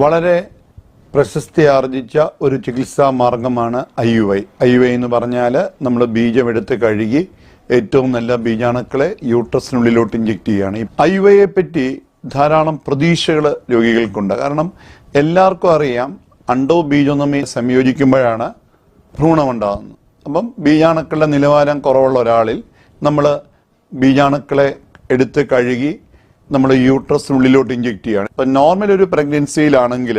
വളരെ പ്രശസ്തിയാർജിച്ച ഒരു ചികിത്സാ മാർഗമാണ് IUI. IUI എന്ന് പറഞ്ഞാൽ നമ്മൾ ബീജമെടുത്ത് കഴുകി ഏറ്റവും നല്ല ബീജാണുക്കളെ യൂട്രസിനുള്ളിലോട്ട് ഇഞ്ചെക്ട് ചെയ്യുകയാണ്. IUIയെ പറ്റി ധാരാളം പ്രതീക്ഷകൾ രോഗികൾക്കുണ്ട്. കാരണം എല്ലാവർക്കും അറിയാം അണ്ടവും ബീജവും തമ്മിൽ സംയോജിക്കുമ്പോഴാണ് ഭ്രൂണമുണ്ടാകുന്നത്. അപ്പം ബീജാണുക്കളുടെ നിലവാരം കുറവുള്ള ഒരാളിൽ നമ്മൾ ബീജാണുക്കളെ എടുത്ത് കഴുകി നമ്മൾ യൂട്രസിനുള്ളിലോട്ട് ഇഞ്ചെക്ട് ചെയ്യാണ്. ഇപ്പം നോർമൽ ഒരു പ്രഗ്നൻസിയിലാണെങ്കിൽ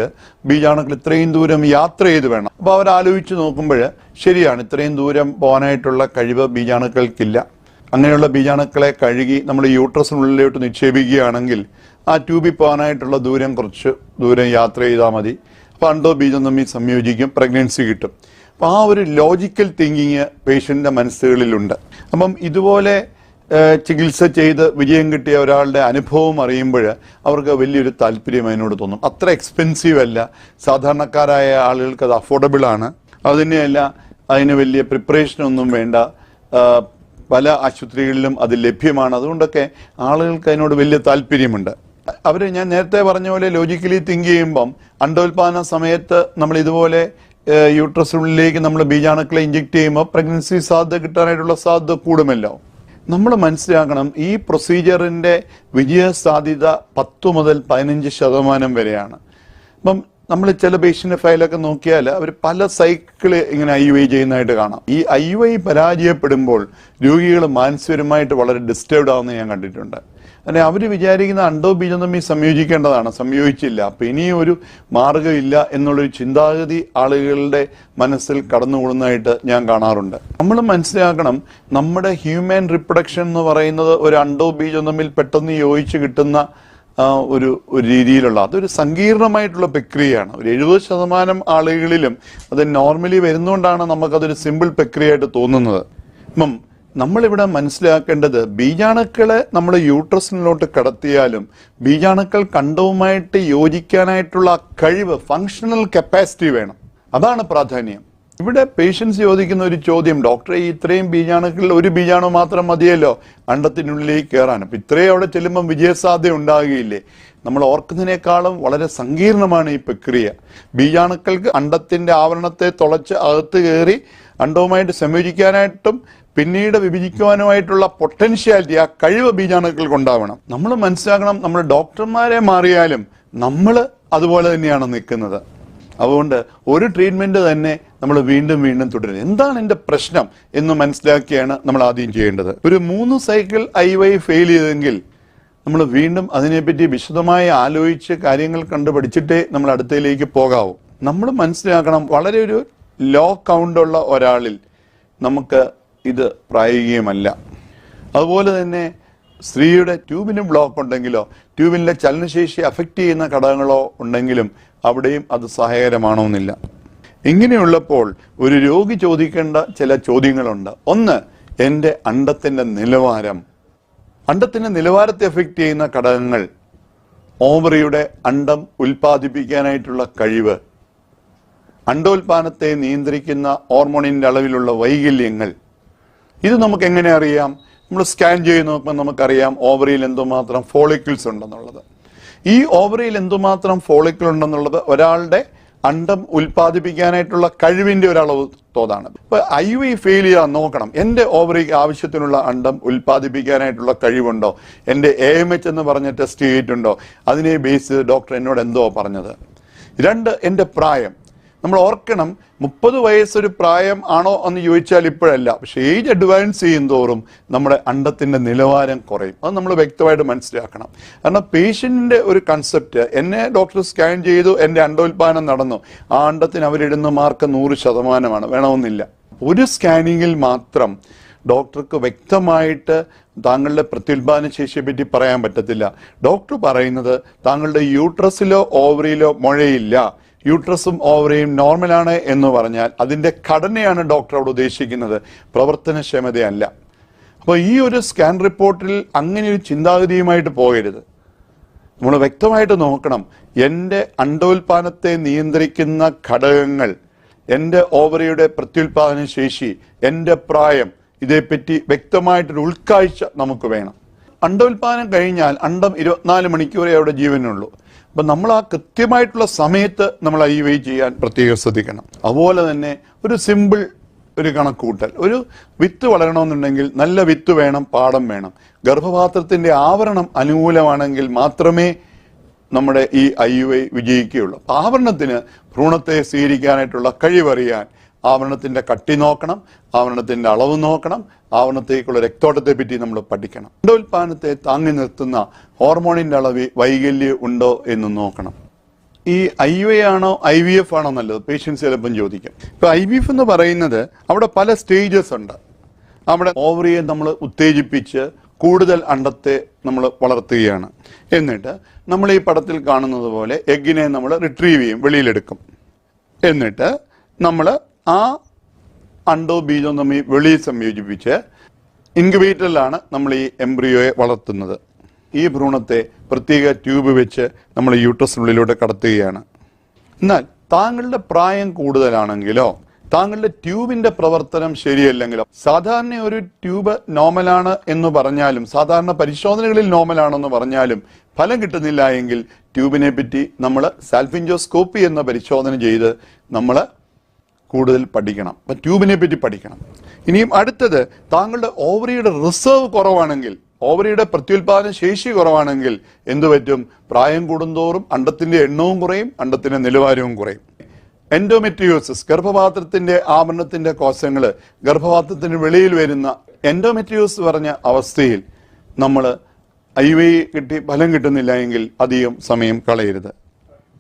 ബീജാണുക്കൾ ഇത്രയും ദൂരം യാത്ര ചെയ്ത് വേണം. അപ്പോൾ അവർ ആലോചിച്ച് നോക്കുമ്പോൾ ശരിയാണ്, ഇത്രയും ദൂരം പോകാനായിട്ടുള്ള കഴിവ് ബീജാണുക്കൾക്കില്ല. അങ്ങനെയുള്ള ബീജാണുക്കളെ കഴുകി നമ്മൾ യൂട്രസിനുള്ളിലോട്ട് നിക്ഷേപിക്കുകയാണെങ്കിൽ ആ ട്യൂബിൽ പോകാനായിട്ടുള്ള ദൂരം കുറച്ച് ദൂരം യാത്ര ചെയ്താൽ മതി. അപ്പോൾ അണ്ടോ ബീജം തമ്മിൽ സംയോജിക്കും, പ്രഗ്നൻസി കിട്ടും. അപ്പോൾ ആ ഒരു ലോജിക്കൽ തിങ്കിങ് പേഷ്യൻ്റെ മനസ്സുകളിലുണ്ട്. അപ്പം ഇതുപോലെ ചികിത്സ ചെയ്ത് വിജയം കിട്ടിയ ഒരാളുടെ അനുഭവം അറിയുമ്പോൾ അവർക്ക് വലിയൊരു താല്പര്യം അതിനോട് തോന്നും. അത്ര എക്സ്പെൻസീവ് അല്ല, സാധാരണക്കാരായ ആളുകൾക്ക് അത് അഫോർഡബിൾ ആണ്. അതുതന്നെയല്ല, അതിന് വലിയ പ്രിപ്പറേഷനൊന്നും വേണ്ട, പല ആശുപത്രികളിലും അത് ലഭ്യമാണ്. അതുകൊണ്ടൊക്കെ ആളുകൾക്ക് അതിനോട് വലിയ താല്പര്യമുണ്ട്. ഞാൻ നേരത്തെ പറഞ്ഞ പോലെ ലോജിക്കലി തിങ്ക് ചെയ്യുമ്പം അണ്ടോൽപാദന സമയത്ത് നമ്മൾ ഇതുപോലെ യൂട്രസിനുള്ളിലേക്ക് നമ്മൾ ബീജാണുക്കളെ ഇഞ്ചെക്ട് ചെയ്യുമ്പോൾ പ്രഗ്നൻസി സാധ്യത കിട്ടാനായിട്ടുള്ള സാധ്യത കൂടുമല്ലോ. നമ്മൾ മനസ്സിലാക്കണം, ഈ പ്രൊസീജിയറിൻ്റെ വിജയ സാധ്യത 10 മുതൽ 15% വരെയാണ്. അപ്പം നമ്മൾ ചില പേഷ്യൻ്റ് ഫയലൊക്കെ നോക്കിയാൽ അവർ പല സൈക്കിൾ ഇങ്ങനെ IUI ചെയ്യുന്നതായിട്ട് കാണാം. ഈ IUI പരാജയപ്പെടുമ്പോൾ രോഗികൾ മാനസികമായിട്ട് വളരെ ഡിസ്റ്റർബ്ഡ് ആവുന്നത് ഞാൻ കണ്ടിട്ടുണ്ട്. അങ്ങനെ അവർ വിചാരിക്കുന്ന അണ്ടോ ബീജം തമ്മിൽ സംയോജിക്കേണ്ടതാണ്, സംയോജിച്ചില്ല, അപ്പം ഇനിയും ഒരു മാർഗമില്ല എന്നുള്ളൊരു ചിന്താഗതി ആളുകളുടെ മനസ്സിൽ കടന്നുകൂടുന്നതായിട്ട് ഞാൻ കാണാറുണ്ട്. നമ്മൾ മനസ്സിലാക്കണം, നമ്മുടെ ഹ്യൂമൻ റിപ്രൊഡക്ഷൻ എന്ന് പറയുന്നത് ഒരു അണ്ടോ ബീജം തമ്മിൽ പെട്ടെന്ന് യോജിച്ച് കിട്ടുന്ന ഒരു രീതിയിലുള്ള അതൊരു സങ്കീർണമായിട്ടുള്ള പ്രക്രിയയാണ്. ഒരു 70% ആളുകളിലും അത് നോർമലി വരുന്നതുകൊണ്ടാണ് നമുക്കതൊരു സിമ്പിൾ പ്രക്രിയയായിട്ട് തോന്നുന്നത്. അപ്പം നമ്മളിവിടെ മനസ്സിലാക്കേണ്ടത്, ബീജാണുക്കളെ നമ്മൾ യൂട്രസിനിലോട്ട് കടത്തിയാലും ബീജാണുക്കൾ അണ്ടവുമായിട്ട് യോജിക്കാനായിട്ടുള്ള കഴിവ്, ഫങ്ഷണൽ കപ്പാസിറ്റി വേണം. അതാണ് പ്രാധാന്യം. ഇവിടെ പേഷ്യൻസ് ചോദിക്കുന്ന ഒരു ചോദ്യം, ഡോക്ടറെ ഇത്രയും ബീജാണുക്കളിൽ ഒരു ബീജാണു മാത്രം മതിയല്ലോ അണ്ടത്തിനുള്ളിലേക്ക് കയറാൻ, അപ്പം ഇത്രയും അവിടെ ചെല്ലുമ്പം വിജയസാധ്യത ഉണ്ടാകുകയില്ലേ? നമ്മൾ ഓർക്കുന്നതിനേക്കാളും വളരെ സങ്കീർണമാണ് ഈ പ്രക്രിയ. ബീജാണുക്കൾക്ക് അണ്ടത്തിന്റെ ആവരണത്തെ തുളച്ച് അകത്ത് കയറി അണ്ടവുമായിട്ട് സംയോജിക്കാനായിട്ടും പിന്നീട് വിഭജിക്കുവാനുമായിട്ടുള്ള പൊട്ടൻഷ്യാലിറ്റി, ആ കഴിവ് ബീജാണുക്കൾക്ക് ഉണ്ടാവണം. നമ്മൾ മനസ്സിലാക്കണം, നമ്മൾ ഡോക്ടർമാരെ മാറിയാലും നമ്മൾ അതുപോലെ തന്നെയാണ് നിൽക്കുന്നത്. അതുകൊണ്ട് ഒരു ട്രീറ്റ്മെന്റ് തന്നെ നമ്മൾ വീണ്ടും വീണ്ടും തുടരുന്നത്. എന്താണ് എൻ്റെ പ്രശ്നം എന്ന് മനസ്സിലാക്കിയാണ് നമ്മൾ ആദ്യം ചെയ്യേണ്ടത്. ഒരു 3 സൈക്കിൾ IUI ഫെയിൽ ചെയ്തെങ്കിൽ നമ്മൾ വീണ്ടും അതിനെപ്പറ്റി വിശദമായി ആലോചിച്ച് കാര്യങ്ങൾ കണ്ടുപഠിച്ചിട്ടേ നമ്മൾ അടുത്തയിലേക്ക് പോകാവൂ. നമ്മൾ മനസ്സിലാക്കണം, വളരെ ഒരു ലോ കൗണ്ടുള്ള ഒരാളിൽ നമുക്ക് ഇത് പ്രായോഗികമല്ല. അതുപോലെ തന്നെ സ്ത്രീയുടെ ട്യൂബിന് ബ്ലോക്ക് ഉണ്ടെങ്കിലോ ട്യൂബിൻ്റെ ചലനശേഷി അഫക്റ്റ് ചെയ്യുന്ന ഘടകങ്ങളോ ഉണ്ടെങ്കിലും അവിടെയും അത് സഹായകരമാണമെന്നില്ല. ഇങ്ങനെയുള്ളപ്പോൾ ഒരു രോഗി ചോദിക്കേണ്ട ചില ചോദ്യങ്ങളുണ്ട്. ഒന്ന്, എൻ്റെ അണ്ടത്തിൻ്റെ നിലവാരം, അണ്ടത്തിൻ്റെ നിലവാരത്തെ അഫക്റ്റ് ചെയ്യുന്ന ഘടകങ്ങൾ, ഓവറിയുടെ അണ്ടം ഉൽപ്പാദിപ്പിക്കാനായിട്ടുള്ള കഴിവ്, അണ്ടോൽപാദനത്തെ നിയന്ത്രിക്കുന്ന ഹോർമോണിൻ്റെ അളവിലുള്ള വൈകല്യങ്ങൾ. ഇത് നമുക്ക് എങ്ങനെ അറിയാം? നമ്മൾ സ്കാൻ ചെയ്ത് നോക്കുമ്പോൾ നമുക്കറിയാം ഓവറിയിൽ എന്തുമാത്രം ഫോളിക്കിൾസ് ഉണ്ടെന്നുള്ളത്. ഈ ഓവറിയിൽ എന്തുമാത്രം ഫോളിക്കിൾ ഉണ്ടെന്നുള്ളത് ഒരാളുടെ അണ്ടം ഉൽപ്പാദിപ്പിക്കാനായിട്ടുള്ള കഴിവിൻ്റെ ഒരളവ് തോതാണ്. ഇപ്പോൾ IUI ഫെയിൽ ചെയ്യാൻ നോക്കണം, എൻ്റെ ഓവറിക്ക് ആവശ്യത്തിനുള്ള അണ്ടം ഉൽപ്പാദിപ്പിക്കാനായിട്ടുള്ള കഴിവുണ്ടോ, എൻ്റെ AMH എന്ന് പറഞ്ഞ ടെസ്റ്റ് ചെയ്തിട്ടുണ്ടോ, അതിനെ ബേസ് ചെയ്ത് ഡോക്ടർ എന്നോട് എന്തോ പറഞ്ഞത്. 2, എൻ്റെ പ്രായം. നമ്മൾ ഓർക്കണം, 30 വയസ്സൊരു പ്രായം ആണോ എന്ന് ചോദിച്ചാൽ ഇപ്പോഴല്ല, പക്ഷേ ഏജ് അഡ്വാൻസ് ചെയ്യും തോറും നമ്മുടെ അണ്ടത്തിൻ്റെ നിലവാരം കുറയും. അത് നമ്മൾ വ്യക്തമായിട്ട് മനസ്സിലാക്കണം. കാരണം പേഷ്യൻറ്റിൻ്റെ ഒരു കൺസെപ്റ്റ്, എന്നെ ഡോക്ടർ സ്കാൻ ചെയ്തു, എൻ്റെ അണ്ടോൽപാദനം നടന്നു, ആ അണ്ടത്തിന് അവരിടുന്ന മാർക്ക് 100% വേണമെന്നില്ല. ഒരു സ്കാനിങ്ങിൽ മാത്രം ഡോക്ടർക്ക് വ്യക്തമായിട്ട് താങ്കളുടെ പ്രത്യുൽപാദന ശേഷിയെ പറ്റി പറയാൻ പറ്റത്തില്ല. ഡോക്ടർ പറയുന്നത് താങ്കളുടെ യൂട്രസിലോ ഓവറിയിലോ മുഴയില്ല, യൂട്രസും ഓവറിയും നോർമലാണ് എന്ന് പറഞ്ഞാൽ അതിൻ്റെ ഘടനയാണ് ഡോക്ടർ അവിടെ ഉദ്ദേശിക്കുന്നത്, പ്രവർത്തനക്ഷമതയല്ല. അപ്പോൾ ഈ ഒരു സ്കാൻ റിപ്പോർട്ടിൽ അങ്ങനെ ഒരു ചിന്താഗതിയുമായിട്ട് പോകരുത്. നമ്മൾ വ്യക്തമായിട്ട് നോക്കണം, എൻ്റെ അണ്ടോൽപാദനത്തെ നിയന്ത്രിക്കുന്ന ഘടകങ്ങൾ, എൻ്റെ ഓവറിയുടെ പ്രത്യുൽപാദന ശേഷി, എൻ്റെ പ്രായം, ഇതേപ്പറ്റി വ്യക്തമായിട്ടൊരു ഉൾക്കാഴ്ച നമുക്ക് വേണം. അണ്ടോൽപാദനം കഴിഞ്ഞാൽ അണ്ടം 24 മണിക്കൂറേ അവിടെ ജീവനുള്ളൂ. അപ്പം നമ്മൾ ആ കൃത്യമായിട്ടുള്ള സമയത്ത് നമ്മൾ IUI ചെയ്യാൻ പ്രത്യേകം ശ്രദ്ധിക്കണം. അതുപോലെ തന്നെ ഒരു സിമ്പിൾ ഒരു കണക്കുകൂട്ടൽ, ഒരു വിത്ത് വളരണമെന്നുണ്ടെങ്കിൽ നല്ല വിത്ത് വേണം, പാടം വേണം. ഗർഭപാത്രത്തിന്റെ ആവരണം അനുകൂലമാണെങ്കിൽ മാത്രമേ നമ്മുടെ ഈ IUI വിജയിക്കുകയുള്ളൂ. ആവരണത്തിന് ഭ്രൂണത്തെ സ്വീകരിക്കാനായിട്ടുള്ള കഴിവറിയാൻ ആവരണത്തിന്റെ കട്ടി നോക്കണം, ആവരണത്തിന്റെ അളവ് നോക്കണം, ആവരണത്തേക്കുള്ള രക്തോട്ടത്തെ പറ്റി നമ്മൾ പഠിക്കണം. അണ്ടോൽപാദനത്തെ താങ്ങി നിർത്തുന്ന ഹോർമോണിന്റെ അളവ് വൈകല്യം ഉണ്ടോ എന്ന് നോക്കണം. ഈ IUI ആണോ IVF ആണോ നല്ലത്? പേഷ്യൻസ് ചിലപ്പം ചോദിക്കും. ഇപ്പൊ IVF എന്ന് പറയുന്നത് അവിടെ പല സ്റ്റേജസ് ഉണ്ട്. അവിടെ ഓവറിയെ നമ്മൾ ഉത്തേജിപ്പിച്ച് കൂടുതൽ അണ്ടത്തെ നമ്മൾ വളർത്തുകയാണ്. എന്നിട്ട് നമ്മൾ ഈ പടത്തിൽ കാണുന്നത് പോലെ എഗ്ഗിനെ നമ്മൾ റിട്രീവ് ചെയ്യും, വെളിയിലെടുക്കും. എന്നിട്ട് നമ്മൾ ആ അണ്ടവും ബീജവും തമ്മിൽ വെളിയിൽ സംയോജിപ്പിച്ച് ഇൻക്യുബേറ്ററിലാണ് നമ്മൾ ഈ എംബ്രിയോയെ വളർത്തുന്നത്. ഈ ഭ്രൂണത്തെ പ്രത്യേക ട്യൂബ് വെച്ച് നമ്മൾ യൂട്രസിനുള്ളിലൂടെ കടത്തുകയാണ്. എന്നാൽ താങ്കളുടെ പ്രായം കൂടുതലാണെങ്കിലോ താങ്കളുടെ ട്യൂബിന്റെ പ്രവർത്തനം ശരിയല്ലെങ്കിലോ, സാധാരണ ഒരു ട്യൂബ് നോർമലാണ് എന്ന് പറഞ്ഞാലും, സാധാരണ പരിശോധനകളിൽ നോർമലാണെന്ന് പറഞ്ഞാലും ഫലം കിട്ടുന്നില്ല എങ്കിൽ ട്യൂബിനെ പറ്റി നമ്മൾ സാൽഫിൻജോസ്കോപ്പി എന്ന പരിശോധന ചെയ്ത് നമ്മൾ കൂടുതൽ പഠിക്കണം. അപ്പം ട്യൂബിനെ പറ്റി പഠിക്കണം. ഇനിയും അടുത്തത്, താങ്കളുടെ ഓവറിയുടെ റിസർവ് കുറവാണെങ്കിൽ, ഓവറിയുടെ പ്രത്യുൽപാദന ശേഷി കുറവാണെങ്കിൽ എന്തു പറ്റും? പ്രായം കൂടുന്തോറും അണ്ടത്തിന്റെ എണ്ണവും കുറയും, അണ്ടത്തിന്റെ നിലവാരവും കുറയും. എൻഡോമെട്രിയോസിസ്, ഗർഭപാത്രത്തിന്റെ ആവരണത്തിന്റെ കോശങ്ങൾ ഗർഭപാത്രത്തിന് വെളിയിൽ വരുന്ന എൻഡോമെട്രിയോസിസ് പറഞ്ഞ അവസ്ഥയിൽ നമ്മൾ IUI കിട്ടി ഫലം കിട്ടുന്നില്ല എങ്കിൽ അധികം സമയം കളയരുത്.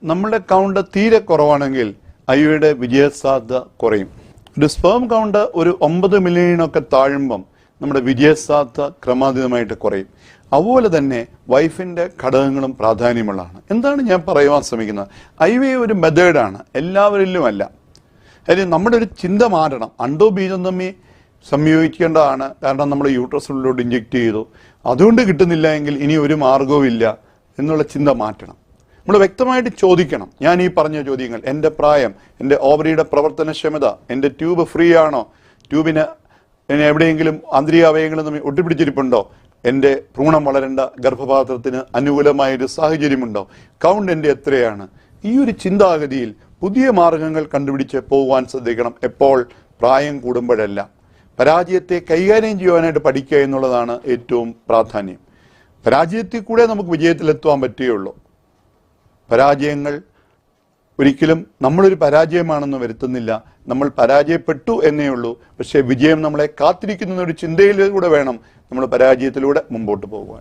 നമ്മുടെ കൗണ്ട് തീരെ കുറവാണെങ്കിൽ IUIയുടെ വിജയസാധ്യത കുറയും. ഒരു സ്പേം കൗണ്ട് ഒരു 9 മില്യണൊക്കെ താഴുമ്പം നമ്മുടെ വിജയസാധ്യത ക്രമാതീതമായിട്ട് കുറയും. അതുപോലെ തന്നെ വൈഫിന്റെ ഘടകങ്ങളും പ്രാധാന്യമുള്ളതാണ്. എന്താണ് ഞാൻ പറയുവാൻ ശ്രമിക്കുന്നത്? IUI ഒരു മെത്തേഡാണ്, എല്ലാവരിലും അല്ല. കാര്യം നമ്മുടെ ഒരു ചിന്ത മാറണം. അണ്ടോ ബീജം തമ്മിൽ സംയോജിക്കേണ്ടതാണ്. കാരണം നമ്മൾ യൂട്രസിനുള്ളിലോട്ട് ഇഞ്ചെക്ട് ചെയ്തു, അതുകൊണ്ട് കിട്ടുന്നില്ല എങ്കിൽ ഇനി ഒരു മാർഗവും ഇല്ല എന്നുള്ള ചിന്ത മാറ്റണം. നമ്മൾ വ്യക്തമായിട്ട് ചോദിക്കണം. ഞാൻ ഈ പറഞ്ഞ ചോദ്യങ്ങൾ, എൻ്റെ പ്രായം, എൻ്റെ ഓവറിയുടെ പ്രവർത്തനക്ഷമത, എൻ്റെ ട്യൂബ് ഫ്രീ ആണോ, ട്യൂബിന് എവിടെയെങ്കിലും ആന്തരിക അവയവങ്ങളും തമ്മിൽ ഒട്ടിപ്പിടിച്ചിരിപ്പുണ്ടോ, എൻ്റെ ഭ്രൂണം വളരേണ്ട ഗർഭപാത്രത്തിന് അനുകൂലമായൊരു സാഹചര്യമുണ്ടോ, കൗണ്ട് എൻ്റെ എത്രയാണ്, ഈ ഒരു ചിന്താഗതിയിൽ പുതിയ മാർഗങ്ങൾ കണ്ടുപിടിച്ച് പോകുവാൻ ശ്രദ്ധിക്കണം. എപ്പോൾ? പ്രായം കൂടുമ്പോഴല്ല. പരാജയത്തെ കൈകാര്യം ചെയ്യുവാനായിട്ട് പഠിക്കുക എന്നുള്ളതാണ് ഏറ്റവും പ്രാധാന്യം. പരാജയത്തിൽ കൂടെ നമുക്ക് വിജയത്തിലെത്തുവാൻ പറ്റുകയുള്ളൂ. പരാജയങ്ങൾ ഒരിക്കലും നമ്മളൊരു പരാജയമാണെന്ന് വരുത്തുന്നില്ല. നമ്മൾ പരാജയപ്പെട്ടു എന്നേ ഉള്ളൂ. പക്ഷേ വിജയം നമ്മളെ കാത്തിരിക്കുന്ന ഒരു ചിന്തയിലൂടെ വേണം നമ്മൾ പരാജയത്തിലൂടെ മുമ്പോട്ട് പോകുവാൻ.